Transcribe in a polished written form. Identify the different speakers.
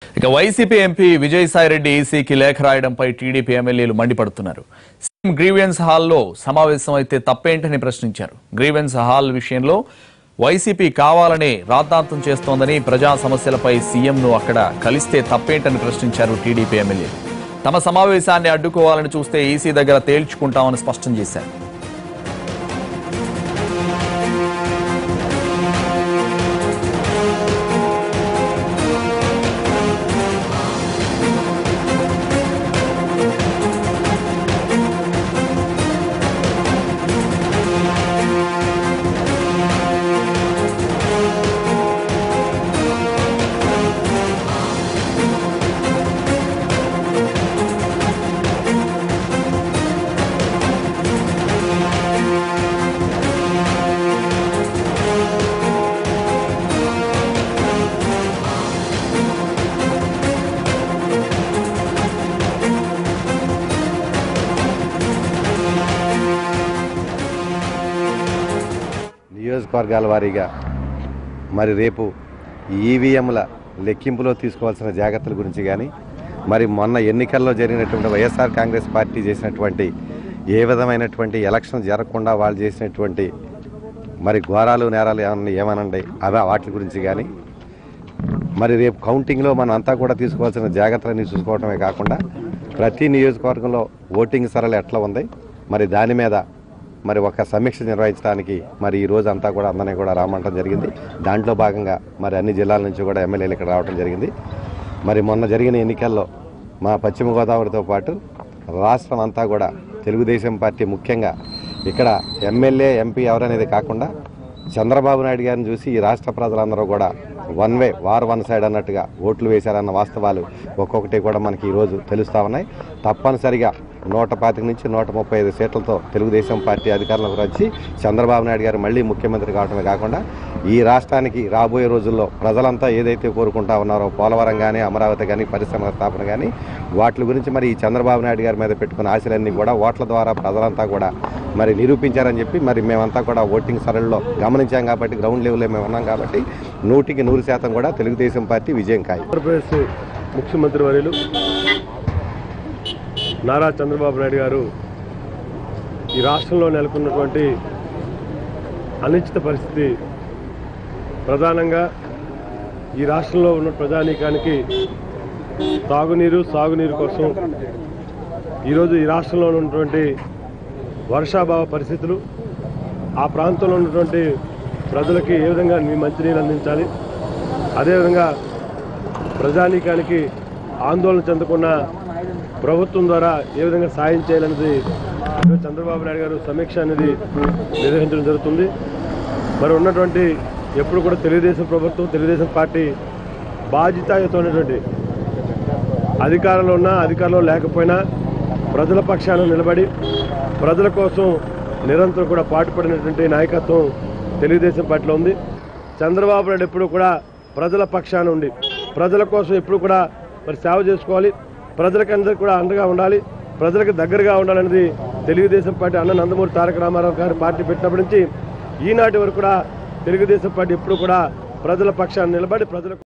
Speaker 1: ఇక YCP MP Vijayasai Reddy ఈసీకి లేఖ రాయడంపై టీడీపీ ఎమ్మెల్యేలు మండిపడుతున్నారు. సీఎం గ్రీవెన్స్ హాల్లో సమావేశం అయితే తప్పేంటని ప్రశ్నించారు. గ్రీవెన్స్ హాల్ విషయంలో వైసీపీ కావాలనే రాద్ధాంతం చేస్తోందని, ప్రజా సమస్యలపై సీఎంను అక్కడ కలిస్తే తప్పేంటని ప్రశ్నించారు టీడీపీ ఎమ్మెల్యేలు. తమ సమావేశాన్ని అడ్డుకోవాలని చూస్తే ఈసీ దగ్గర తేల్చుకుంటామని స్పష్టం చేశారు.
Speaker 2: నియోజకవర్గాల వారీగా మరి రేపు ఈవీఎంల లెక్కింపులో తీసుకోవాల్సిన జాగ్రత్తల గురించి కానీ, మరి మొన్న ఎన్నికల్లో జరిగినటువంటి వైఎస్ఆర్ కాంగ్రెస్ పార్టీ చేసినటువంటి ఏ విధమైనటువంటి ఎలక్షన్ జరగకుండా వాళ్ళు చేసినటువంటి మరి ఘోరాలు నేరాలు ఏమనండి అవి వాటి గురించి కానీ, మరి రేపు కౌంటింగ్లో మనం అంతా కూడా తీసుకోవాల్సిన జాగ్రత్తలన్నీ చూసుకోవడమే కాకుండా ప్రతి నియోజకవర్గంలో ఓటింగ్ సరళి ఎట్లా ఉంది, మరి దాని మీద మరి ఒక సమీక్ష నిర్వహించడానికి మరి ఈ రోజు అంతా కూడా అందరినీ కూడా రామంటం జరిగింది. దాంట్లో భాగంగా మరి అన్ని జిల్లాల నుంచి కూడా ఎమ్మెల్యేలు ఇక్కడ రావడం జరిగింది. మరి మొన్న జరిగిన ఎన్నికల్లో మా పశ్చిమ గోదావరితో పాటు రాష్ట్రం అంతా కూడా తెలుగుదేశం పార్టీ ముఖ్యంగా ఇక్కడ ఎమ్మెల్యే ఎంపీ ఎవరనేది కాకుండా చంద్రబాబు నాయుడు గారిని చూసి ఈ రాష్ట్ర ప్రజలందరూ కూడా one way war one side అన్నట్టుగా ఓట్లు వేశారన్న వాస్తవాలు ఒక్కొక్కటి కూడా మనకి ఈరోజు తెలుస్తూ ఉన్నాయి. తప్పనిసరిగా 125 నుంచి 135 సీట్లతో తెలుగుదేశం పార్టీ అధికారంలోకి వచ్చి చంద్రబాబు నాయుడు గారు మళ్ళీ ముఖ్యమంత్రి కావడమే కాకుండా ఈ రాష్ట్రానికి రాబోయే రోజుల్లో ప్రజలంతా ఏదైతే కోరుకుంటా ఉన్నారో పోలవరం కానీ, అమరావతి కానీ, పరిశ్రమల స్థాపన కానీ వాటి గురించి మరి ఈ చంద్రబాబు నాయుడు గారి మీద పెట్టుకున్న ఆశలన్నీ కూడా ఓట్ల ద్వారా ప్రజలంతా కూడా మరి నిరూపించారని చెప్పి మరి మేమంతా కూడా ఓటింగ్ సరళిలో గమనించాం కాబట్టి, గ్రౌండ్ లెవెల్లో మేము ఉన్నాం కాబట్టి 100% కూడా తెలుగుదేశం పార్టీ విజయం ఖాయం.
Speaker 3: ఆంధ్రప్రదేశ్ ముఖ్యమంత్రి వర్యులు నారా చంద్రబాబు నాయుడు గారు ఈ రాష్ట్రంలో నెలకొన్నటువంటి అనిశ్చిత పరిస్థితి ప్రధానంగా ఈ రాష్ట్రంలో ఉన్న ప్రజానీకానికి తాగునీరు, సాగునీరు కోసం ఈరోజు ఈ రాష్ట్రంలో ఉన్నటువంటి వర్షాభావ పరిస్థితులు, ఆ ప్రాంతంలో ఉన్నటువంటి ప్రజలకి ఏ విధంగా మంచినీరు అందించాలి, అదేవిధంగా ప్రజానీకానికి ఆందోళన చెందకుండా ప్రభుత్వం ద్వారా ఏ విధంగా సాయం చేయాలనేది చంద్రబాబు నాయుడు గారు సమీక్ష అనేది నిర్వహించడం జరుగుతుంది. మరి ఉన్నటువంటి ఎప్పుడు కూడా తెలుగుదేశం ప్రభుత్వం, తెలుగుదేశం పార్టీ బాధ్యతాయుతమైనటువంటి అధికారంలో ఉన్నా అధికారంలో లేకపోయినా ప్రజల పక్షాన నిలబడి ప్రజల కోసం నిరంతరం కూడా పాటుపడినటువంటి నాయకత్వం తెలుగుదేశం పార్టీలో ఉంది. చంద్రబాబు నాయుడు ఎప్పుడు కూడా ప్రజల పక్షాన ఉండి ప్రజల కోసం ఎప్పుడు కూడా మరి సేవ చేసుకోవాలి, ప్రజలకు అందరికీ కూడా అండగా ఉండాలి, ప్రజలకు దగ్గరగా ఉండాలనేది తెలుగుదేశం పార్టీ అన్న నందమూరి తారక రామారావు గారు పార్టీ పెట్టినప్పటి నుంచి ఈనాటి వరకు కూడా తెలుగుదేశం పార్టీ ఎప్పుడు కూడా ప్రజల పక్షాన్ని నిలబడి ప్రజలకు